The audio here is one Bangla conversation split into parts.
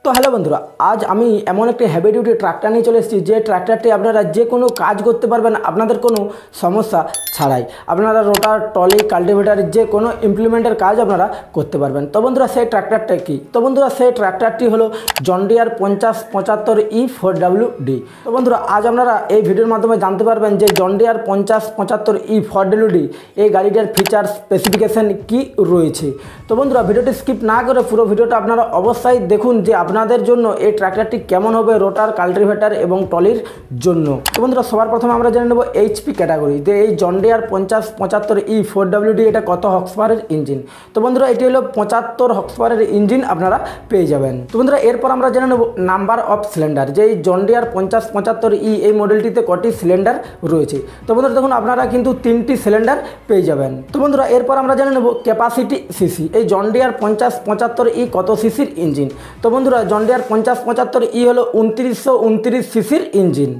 তো হ্যালো বন্ধুরা, আজ আমি এমন একটি হেভি ডিউটি ট্রাক্টর নিয়ে চলে এসেছি যে ট্রাক্টরটি আপনারা যে কোনো কাজ করতে পারবেন আপনাদের কোনো সমস্যা ছাড়াই। আপনারা রোটার, টলি, কাল্টিভেটার যে কোনো ইমপ্লিমেন্টের কাজ আপনারা করতে পারবেন। তো বন্ধুরা সেই ট্রাক্টরটা কি? তো বন্ধুরা সেই ট্রাক্টরটি হলো জন ডিয়ার 5075 E4WD। তো বন্ধুরা আজ আপনারা এই ভিডিওর মাধ্যমে জানতে পারবেন যে জন ডিয়ার 5075 E4WD এই গাড়িটার ফিচার স্পেসিফিকেশন কি রয়েছে। তো বন্ধুরা ভিডিওটি স্কিপ না করে পুরো ভিডিওটা আপনারা অবশ্যই দেখুন যে আপনাদের জন্য এই ট্রাক্টরটি কেমন হবে রোটার, কাল্টিভেটার এবং টলির জন্য। তো বন্ধুরা সবার প্রথমে আমরা জেনে নেব এইচপি ক্যাটাগরি যে এই জন ডিয়ার 5075 E4WD এটা কত হর্স পাওয়ারের ইঞ্জিন। তো বন্ধুরা এটি হলো 75 হর্স পাওয়ারের ইঞ্জিন আপনারা পেয়ে যাবেন। তো বন্ধুরা এরপর আমরা জেনে নেব নাম্বার অফ সিলিন্ডার যে এই জন ডিয়ার 5075 এই মডেলটিতে কটি সিলিন্ডার রয়েছে। তো বন্ধুরা দেখুন আপনারা কিন্তু 3টি সিলিন্ডার পেয়ে যাবেন। তো বন্ধুরা এরপর আমরা জেনে নেব ক্যাপাসিটি সিসি এই জন ডিয়ার 5075 কত সিসির ইঞ্জিন। তো বন্ধুরা জন ডিয়ার 5075 হলো 2929 সিসির ইঞ্জিন।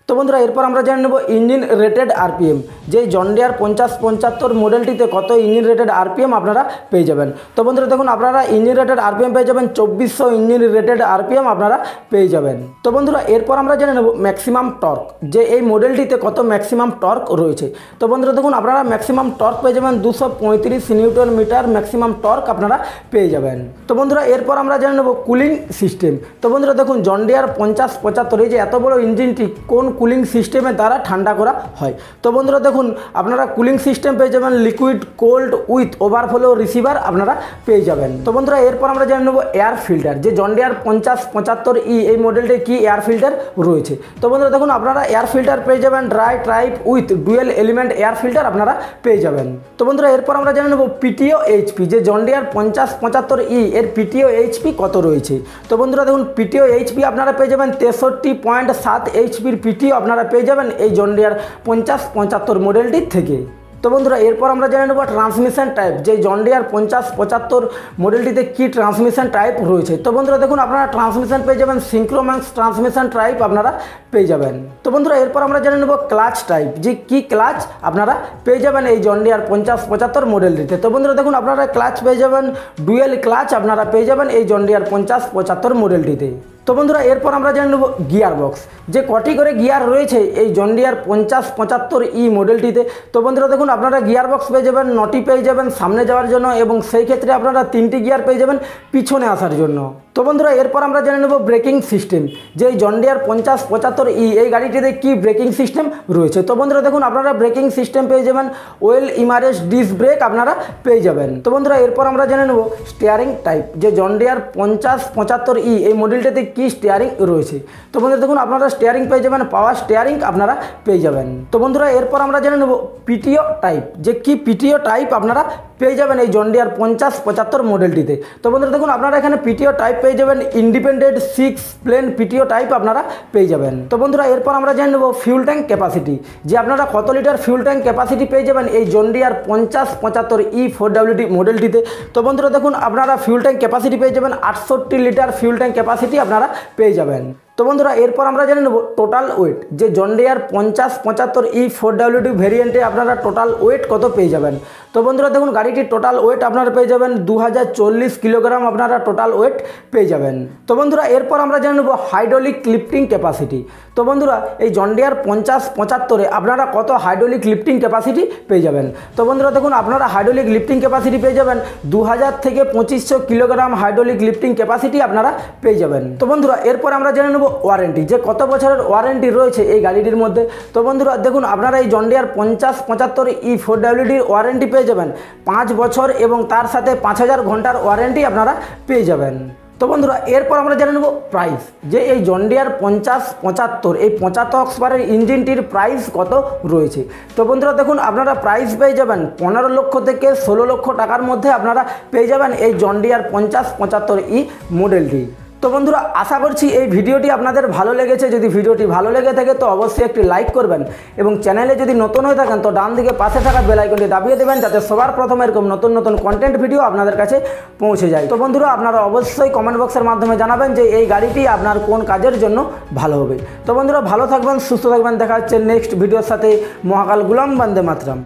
তো বন্ধুরা এরপর আমরা জেনে নেব ইঞ্জিন রেটেড আরপিএম যে জন ডিয়ার 5075 মডেলটিতে কত ইঞ্জিন রেটেড আরপিএম আপনারা পেয়ে যাবেন। তো বন্ধুরা দেখুন আপনারা ইঞ্জিন রেটেড আরপিএম পেয়ে যাবেন 2400 ইঞ্জিন রেটেড আরপিএম আপনারা পেয়ে যাবেন। তো বন্ধুরা এরপর আমরা জেনে নেব ম্যাক্সিমাম টর্ক যে এই মডেলটিতে কত ম্যাক্সিমাম টর্ক রয়েছে। তো বন্ধুরা দেখুন আপনারা ম্যাক্সিমাম টর্ক পেয়ে যাবেন 235 নিউটন মিটার ম্যাক্সিমাম টর্ক আপনারা পেয়ে যাবেন। তো বন্ধুরা এরপর আমরা জেনে নেব কুলিং সিস্টেম। তো বন্ধুরা দেখুন জন ডিয়ার 5075 এই যে এত বড় ইঞ্জিনটি কোন কুলিং সিস্টেমের দ্বারা ঠান্ডা করা হয়। তো বন্ধুরা দেখুন আপনারা কুলিং সিস্টেম পেয়ে যাবেন liquid cold with overflow receiver আপনারা পেয়ে যাবেন। তো বন্ধুরা এরপর আমরা জেনে নেব এয়ার ফিল্টার যে জন ডিয়ার 5075 এই মডেলটির কি এয়ার ফিল্টার রয়েছে। তো বন্ধুরা দেখুন আপনারা এয়ার ফিল্টার পেয়ে যাবেন dry type with dual element air filter আপনারা পেয়ে যাবেন। তো বন্ধুরা এরপর আমরা জেনে নেব পিটিও এইচপি যে জন ডিয়ার 5075 এর পিটিও এইচপি কত রয়েছে। তো বন্ধুরা দেখুন পিটিও এইচপি আপনারা পেয়ে যাবেন 63.7 এইচপির পিটিও আপনারা পেয়ে যাবেন এই জন ডিয়ার 5075 মডেলটি থেকে। তো বন্ধুরা এরপর আমরা জেনে নেব ট্রান্সমিশন টাইপ যে জন ডিয়ার 5075 মডেলটিতে কি ট্রান্সমিশন টাইপ রয়েছে। তো বন্ধুরা দেখুন আপনারা ট্রান্সমিশন পেয়ে যাবেন সিঙ্ক্রোম্যাক্স ট্রান্সমিশন টাইপ আপনারা পেয়ে যাবেন। তো বন্ধুরা এরপর আমরা জেনে নেব ক্লাচ টাইপ যে কি ক্লাচ আপনারা পেয়ে যাবেন এই জন ডিয়ার 5075 মডেলটিতে। তো বন্ধুরা দেখুন আপনারা ক্লাচ পেয়ে যাবেন ডুয়েল ক্লাচ আপনারা পেয়ে যাবেন এই জন ডিয়ার 5075 মডেলটিতে। তো বন্ধুরা এরপর আমরা জেনে নেব গিয়ার বক্স যে কটি করে গিয়ার রয়েছে এই জন ডিয়ার 5075 মডেলটিতে। তো বন্ধুরা দেখুন আপনারা গিয়ার বক্স পেয়ে যাবেন 9টি পেয়ে যাবেন সামনে যাওয়ার জন্য এবং সেই ক্ষেত্রে আপনারা 3টি গিয়ার পেয়ে যাবেন পিছনে আসার জন্য। তো বন্ধুরা এরপর আমরা জেনে নেব ব্রেকিং সিস্টেম যে জন ডিয়ার 5075 এই গাড়িটিতে কি ব্রেকিং সিস্টেম রয়েছে। তো বন্ধুরা দেখুন আপনারা ব্রেকিং সিস্টেম পেয়ে যাবেন ওয়েল ইমারেস ডিস্ক ব্রেক আপনারা পেয়ে যাবেন। তো বন্ধুরা এরপর আমরা জেনে নেব স্টিয়ারিং টাইপ যে জন ডিয়ার 5075 এই মডেলটিতে কি স্টিয়ারিং রয়েছে। তো বন্ধুরা দেখুন আপনারা স্টিয়ারিং পেয়ে যাবেন পাওয়ার স্টিয়ারিং আপনারা পেয়ে যাবেন। তো বন্ধুরা এরপর আমরা জেনে নেব পিটিও টাইপ যে কি পিটিও টাইপ আপনারা পেয়ে যাবেন এই জন ডিয়ার 5075 মডেলটিতে। তো বন্ধুরা দেখুন আপনারা এখানে পিটিও টাইপ পেয়ে যাবেন ইন্ডিপেন্ডেন্ট 6 প্লেন পিটিও টাইপ আপনারা পেয়ে যাবেন। তো বন্ধুরা এরপর আমরা জেনে নেব ফিউল ট্যাঙ্ক ক্যাপাসিটি যে আপনারা কত লিটার ফিউল ট্যাঙ্ক ক্যাপাসিটি পেয়ে যাবেন এই জন ডিয়ার 5075 E4WD মডেলটিতে। তো বন্ধুরা দেখুন আপনারা ফিউল ট্যাঙ্ক ক্যাপাসিটি পেয়ে যাবেন 68 লিটার ফিউল ট্যাঙ্ক ক্যাপাসিটি আপনারা পেয়ে যাবেন। তো বন্ধুরা এরপর আমরা জেনে নেব টোটাল ওয়েট যে জন ডিয়ার 5075 E4WD ভেরিয়েন্টে আপনারা টোটাল ওয়েট কত পেয়ে যাবেন। তো বন্ধুরা দেখুন গাড়িটির টোটাল ওয়েট আপনারা পেয়ে যাবেন 2040 কিলোগ্রাম আপনারা টোটাল ওয়েট পেয়ে যাবেন। তো বন্ধুরা এরপর আমরা জেনে নেব হাইড্রোলিক লিফটিং ক্যাপাসিটি। তো বন্ধুরা এই জন ডিয়ার 5075 আপনারা কত হাইড্রোলিক লিফটিং ক্যাপাসিটি পেয়ে যাবেন। তো বন্ধুরা দেখুন আপনারা হাইড্রোলিক লিফটিং ক্যাপাসিটি পেয়ে যাবেন 2000 থেকে 2500 কিলোগ্রাম হাইড্রোলিক লিফটিং ক্যাপাসিটি আপনারা পেয়ে যাবেন। তো বন্ধুরা এরপর আমরা জেনে নেব ওয়ারেন্টি যে কত বছরের ওয়ারেন্টি রয়েছে এই গাড়িটির মধ্যে। তো বন্ধুরা দেখুন আপনারা এই জন ডিয়ার 5075 E4WD ওয়ারেন্টি পেয়ে যাবেন 5 বছর এবং তার সাথে 5000 ঘন্টার ওয়ারেন্টি আপনারা পেয়ে যাবেন। তো বন্ধুরা এরপর আমরা জেনে নেব প্রাইস যে এই জন ডিয়ার 5075 এই 75 হর্স পাওয়ারের ইঞ্জিনটির প্রাইস কত রয়েছে। তো বন্ধুরা দেখুন আপনারা প্রাইস পেয়ে যাবেন 15 লক্ষ থেকে 16 লক্ষ টাকার মধ্যে আপনারা পেয়ে যাবেন এই জন ডিয়ার 5075 মডেলটি। তো বন্ধুরা আশা করছি এই ভিডিওটি আপনাদের ভালো লেগেছে। যদি ভিডিওটি ভালো লেগে থাকে তো অবশ্যই একটি লাইক করবেন এবং চ্যানেলে যদি নতুন হয়ে থাকেন তো ডান দিকে পাশে থাকা বেল আইকনটি দাবিয়ে দেবেন যাতে সবার প্রথমে এরকম নতুন নতুন কন্টেন্ট ভিডিও আপনাদের কাছে পৌঁছে যায়। তো বন্ধুরা আপনারা অবশ্যই কমেন্ট বক্সের মাধ্যমে জানাবেন যে এই গাড়িটি আপনার কোন কাজের জন্য ভালো হবে। তো বন্ধুরা ভালো থাকবেন, সুস্থ থাকবেন, দেখা হচ্ছে নেক্সট ভিডিওর সাথে। মহাকাল গুলাম, বন্দে মাতরম।